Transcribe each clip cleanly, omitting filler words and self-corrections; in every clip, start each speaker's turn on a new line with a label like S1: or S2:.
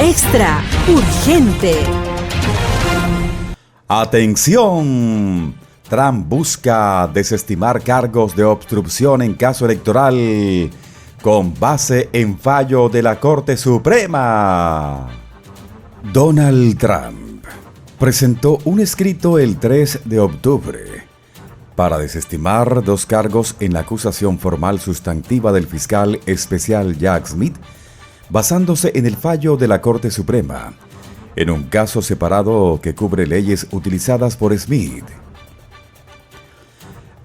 S1: Extra urgente.
S2: ¡Atención! Trump busca desestimar cargos de obstrucción en caso electoral con base en fallo de la Corte Suprema. Donald Trump presentó un escrito el 3 de octubre para desestimar 2 cargos en la acusación formal sustantiva del fiscal especial Jack Smith, basándose en el fallo de la Corte Suprema, en un caso separado que cubre leyes utilizadas por Smith.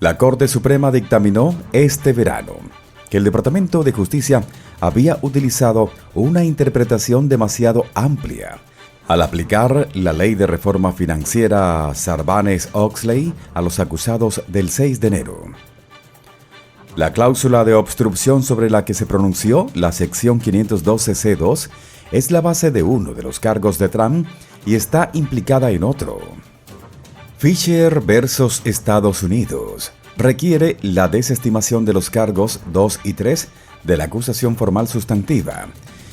S2: La Corte Suprema dictaminó este verano que el Departamento de Justicia había utilizado una interpretación demasiado amplia al aplicar la Ley de Reforma Financiera Sarbanes-Oxley a los acusados del 6 de enero. La cláusula de obstrucción sobre la que se pronunció la sección 512C2 es la base de uno de los cargos de Trump y está implicada en otro. Fisher versus Estados Unidos requiere la desestimación de los cargos 2 y 3 de la acusación formal sustantiva,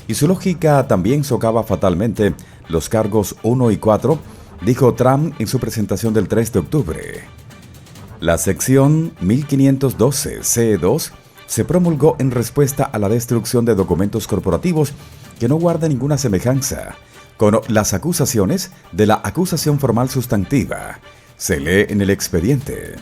S2: y su lógica también socava fatalmente los cargos 1 y 4, dijo Trump en su presentación del 3 de octubre. La sección 1512C2 se promulgó en respuesta a la destrucción de documentos corporativos que no guarda ninguna semejanza con las acusaciones de la acusación formal sustantiva. Se lee en el expediente.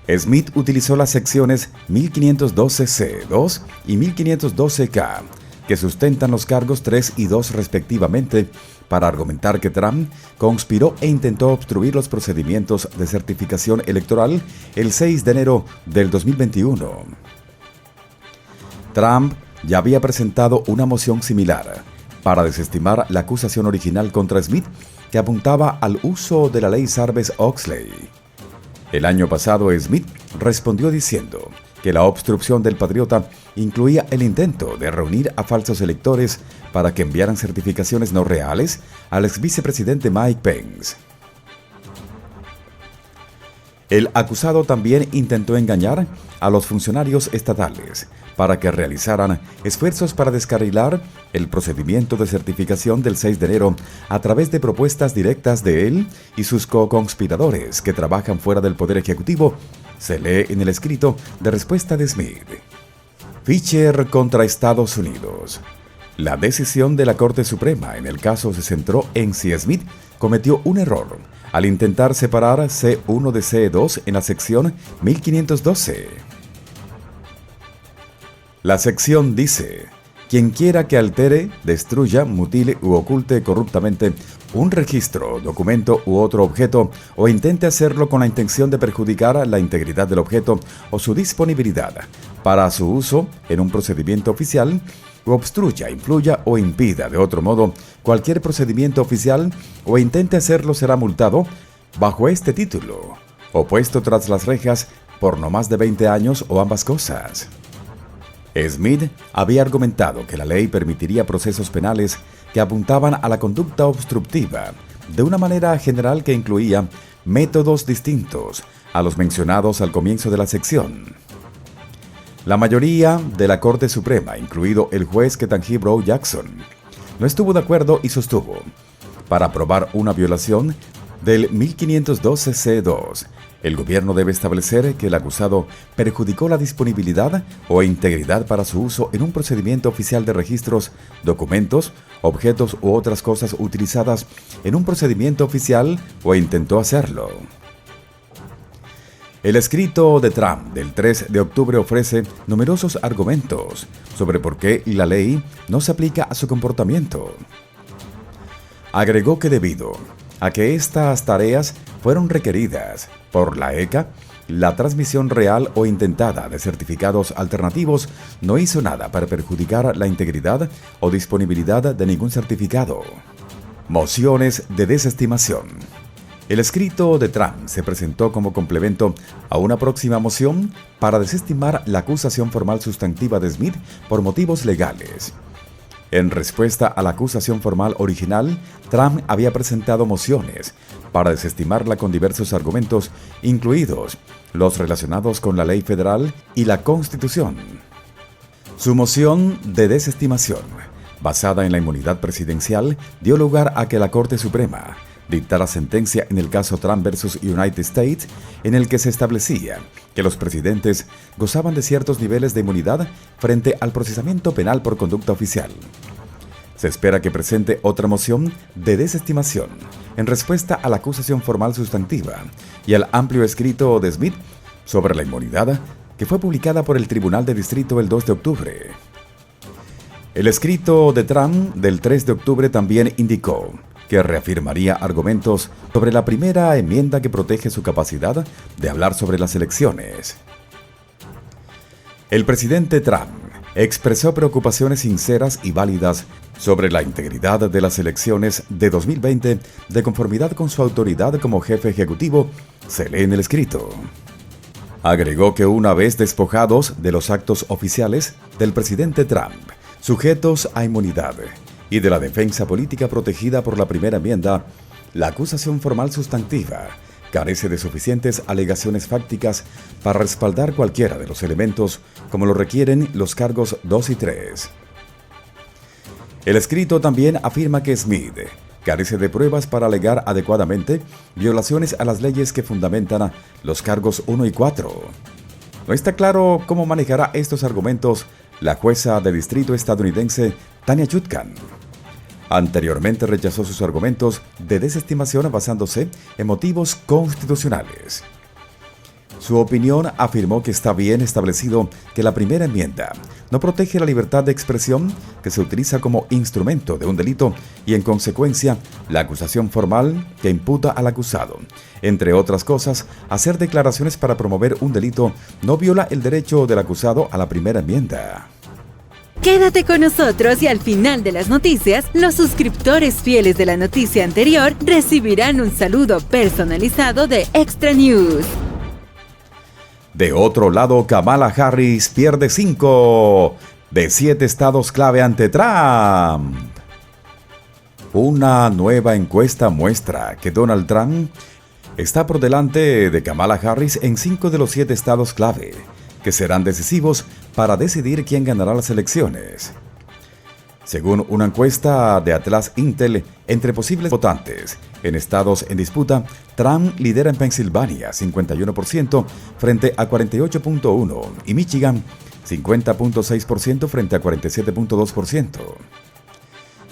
S2: Smith utilizó las secciones 1512C2 y 1512K, que sustentan los cargos 3 y 2 respectivamente, para argumentar que Trump conspiró e intentó obstruir los procedimientos de certificación electoral el 6 de enero del 2021. Trump ya había presentado una moción similar para desestimar la acusación original contra Smith, que apuntaba al uso de la ley Sarbanes-Oxley. El año pasado, Smith respondió diciendo que la obstrucción del patriota incluía el intento de reunir a falsos electores para que enviaran certificaciones no reales al ex vicepresidente Mike Pence. El acusado también intentó engañar a los funcionarios estatales para que realizaran esfuerzos para descarrilar el procedimiento de certificación del 6 de enero a través de propuestas directas de él y sus co-conspiradores que trabajan fuera del Poder Ejecutivo, se lee en el escrito de respuesta de Smith. Fisher contra Estados Unidos. La decisión de la Corte Suprema en el caso se centró en si Smith cometió un error al intentar separar C1 de C2 en la sección 1512. La sección dice: quien quiera que altere, destruya, mutile u oculte corruptamente un registro, documento u otro objeto, o intente hacerlo con la intención de perjudicar la integridad del objeto o su disponibilidad para su uso en un procedimiento oficial, o obstruya, influya o impida de otro modo cualquier procedimiento oficial, o intente hacerlo, será multado bajo este título, o puesto tras las rejas por no más de 20 años o ambas cosas. Smith había argumentado que la ley permitiría procesos penales que apuntaban a la conducta obstructiva de una manera general que incluía métodos distintos a los mencionados al comienzo de la sección. La mayoría de la Corte Suprema, incluido el juez Ketanji Brown Jackson, no estuvo de acuerdo y sostuvo: para probar una violación del 1512C2, el gobierno debe establecer que el acusado perjudicó la disponibilidad o integridad para su uso en un procedimiento oficial de registros, documentos, objetos u otras cosas utilizadas en un procedimiento oficial o intentó hacerlo. El escrito de Trump del 3 de octubre ofrece numerosos argumentos sobre por qué la ley no se aplica a su comportamiento. Agregó que debido a que estas tareas fueron requeridas por la ECA, la transmisión real o intentada de certificados alternativos no hizo nada para perjudicar la integridad o disponibilidad de ningún certificado. Mociones de desestimación. El escrito de Trump se presentó como complemento a una próxima moción para desestimar la acusación formal sustantiva de Smith por motivos legales. En respuesta a la acusación formal original, Trump había presentado mociones para desestimarla con diversos argumentos, incluidos los relacionados con la ley federal y la Constitución. Su moción de desestimación basada en la inmunidad presidencial, dio lugar a que la Corte Suprema dictara sentencia en el caso Trump versus United States, en el que se establecía que los presidentes gozaban de ciertos niveles de inmunidad frente al procesamiento penal por conducta oficial. Se espera que presente otra moción de desestimación en respuesta a la acusación formal sustantiva y al amplio escrito de Smith sobre la inmunidad que fue publicada por el Tribunal de Distrito el 2 de octubre. El escrito de Trump del 3 de octubre también indicó que reafirmaría argumentos sobre la primera enmienda que protege su capacidad de hablar sobre las elecciones. El presidente Trump expresó preocupaciones sinceras y válidas sobre la integridad de las elecciones de 2020 de conformidad con su autoridad como jefe ejecutivo, se lee en el escrito. Agregó que una vez despojados de los actos oficiales del presidente Trump, sujetos a inmunidad, y de la defensa política protegida por la primera enmienda, la acusación formal sustantiva carece de suficientes alegaciones fácticas para respaldar cualquiera de los elementos como lo requieren los cargos 2 y 3. El escrito también afirma que Smith carece de pruebas para alegar adecuadamente violaciones a las leyes que fundamentan los cargos 1 y 4. No está claro cómo manejará estos argumentos la jueza de distrito estadounidense Tanya Chutkan. Anteriormente rechazó sus argumentos de desestimación basándose en motivos constitucionales. Su opinión afirmó que está bien establecido que la primera enmienda no protege la libertad de expresión que se utiliza como instrumento de un delito y, en consecuencia, la acusación formal que imputa al acusado, entre otras cosas, hacer declaraciones para promover un delito, no viola el derecho del acusado a la primera enmienda.
S1: Quédate con nosotros y al final de las noticias, los suscriptores fieles de la noticia anterior recibirán un saludo personalizado de Extra News.
S2: De otro lado, Kamala Harris pierde 5 de 7 estados clave ante Trump. Una nueva encuesta muestra que Donald Trump está por delante de Kamala Harris en 5 de los 7 estados clave, que serán decisivos para decidir quién ganará las elecciones. Según una encuesta de Atlas Intel, entre posibles votantes en estados en disputa, Trump lidera en Pensilvania 51% frente a 48.1% y Michigan 50.6% frente a 47.2%.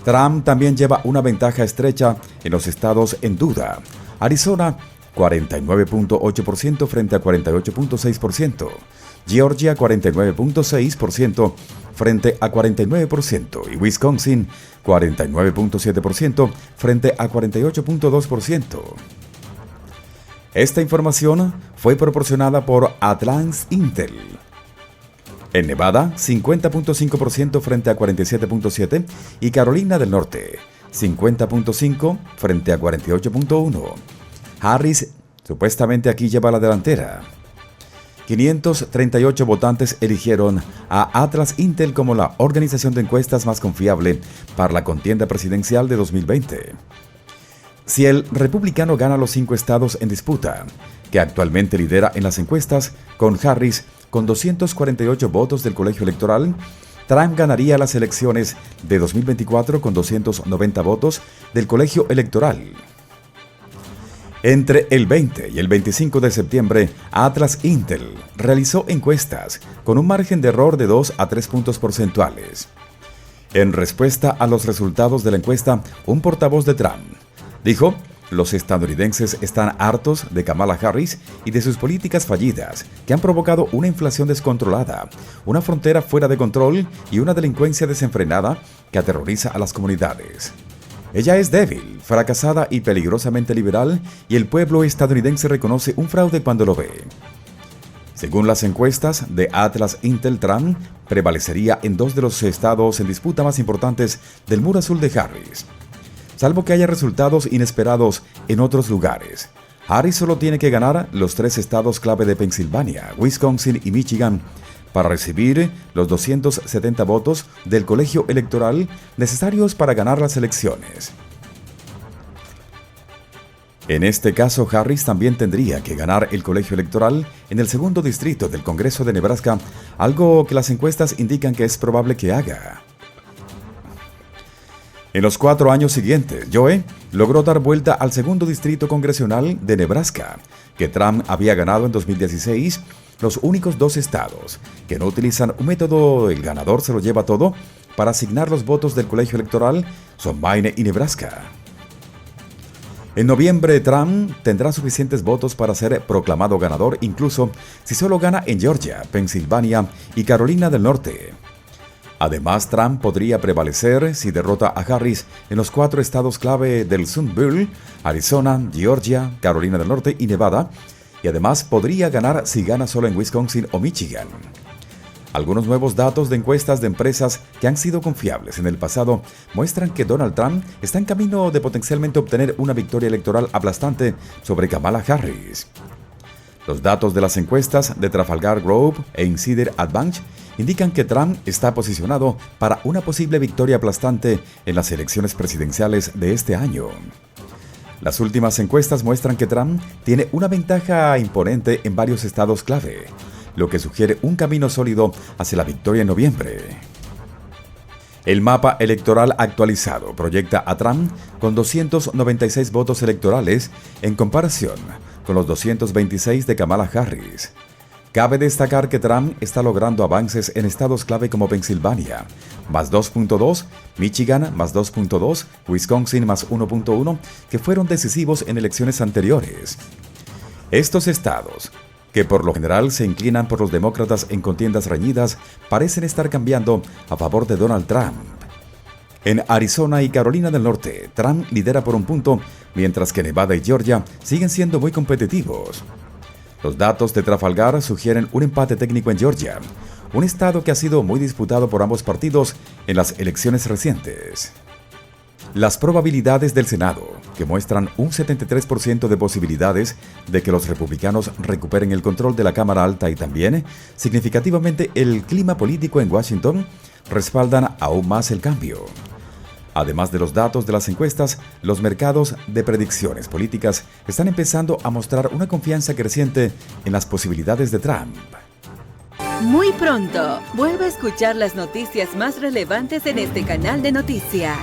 S2: Trump también lleva una ventaja estrecha en los estados en duda. Arizona 49.8% frente a 48.6%. Georgia 49.6% frente a 49% y Wisconsin 49.7% frente a 48.2%. Esta información fue proporcionada por Atlas Intel. En Nevada, 50.5% frente a 47.7% y Carolina del Norte, 50.5% frente a 48.1%. Harris supuestamente aquí lleva la delantera. 538 votantes eligieron a Atlas Intel como la organización de encuestas más confiable para la contienda presidencial de 2020. Si el republicano gana los 5 estados en disputa, que actualmente lidera en las encuestas, con Harris con 248 votos del colegio electoral, Trump ganaría las elecciones de 2024 con 290 votos del colegio electoral. Entre el 20 y el 25 de septiembre, Atlas Intel realizó encuestas con un margen de error de 2 a 3 puntos porcentuales. En respuesta a los resultados de la encuesta, un portavoz de Trump dijo: los estadounidenses están hartos de Kamala Harris y de sus políticas fallidas que han provocado una inflación descontrolada, una frontera fuera de control y una delincuencia desenfrenada que aterroriza a las comunidades. Ella es débil, fracasada y peligrosamente liberal, y el pueblo estadounidense reconoce un fraude cuando lo ve. Según las encuestas de Atlas Intel, Trump prevalecería en 2 de los estados en disputa más importantes del muro azul de Harris. Salvo que haya resultados inesperados en otros lugares, Harris solo tiene que ganar los 3 estados clave de Pensilvania, Wisconsin y Michigan para recibir los 270 votos del colegio electoral necesarios para ganar las elecciones. En este caso, Harris también tendría que ganar el colegio electoral en el segundo distrito del Congreso de Nebraska, algo que las encuestas indican que es probable que haga. En los 4 años siguientes, Joe logró dar vuelta al segundo distrito congresional de Nebraska, que Trump había ganado en 2016, los únicos 2 estados que no utilizan un método "el ganador se lo lleva todo" para asignar los votos del colegio electoral son Maine y Nebraska. En noviembre, Trump tendrá suficientes votos para ser proclamado ganador, incluso si solo gana en Georgia, Pensilvania y Carolina del Norte. Además, Trump podría prevalecer si derrota a Harris en los 4 estados clave del Sun Belt, Arizona, Georgia, Carolina del Norte y Nevada, y además podría ganar si gana solo en Wisconsin o Michigan. Algunos nuevos datos de encuestas de empresas que han sido confiables en el pasado muestran que Donald Trump está en camino de potencialmente obtener una victoria electoral aplastante sobre Kamala Harris. Los datos de las encuestas de Trafalgar Grove e Insider Advantage indican que Trump está posicionado para una posible victoria aplastante en las elecciones presidenciales de este año. Las últimas encuestas muestran que Trump tiene una ventaja imponente en varios estados clave, lo que sugiere un camino sólido hacia la victoria en noviembre. El mapa electoral actualizado proyecta a Trump con 296 votos electorales en comparación con los 226 de Kamala Harris. Cabe destacar que Trump está logrando avances en estados clave como Pensilvania, más 2.2, Michigan, más 2.2, Wisconsin, más 1.1, que fueron decisivos en elecciones anteriores. Estos estados, que por lo general se inclinan por los demócratas en contiendas reñidas, parecen estar cambiando a favor de Donald Trump. En Arizona y Carolina del Norte, Trump lidera por un punto, mientras que Nevada y Georgia siguen siendo muy competitivos. Los datos de Trafalgar sugieren un empate técnico en Georgia, un estado que ha sido muy disputado por ambos partidos en las elecciones recientes. Las probabilidades del Senado, que muestran un 73% de posibilidades de que los republicanos recuperen el control de la Cámara Alta y también, significativamente, el clima político en Washington, respaldan aún más el cambio. Además de los datos de las encuestas, los mercados de predicciones políticas están empezando a mostrar una confianza creciente en las posibilidades de Trump.
S1: Muy pronto, vuelve a escuchar las noticias más relevantes en este canal de noticias.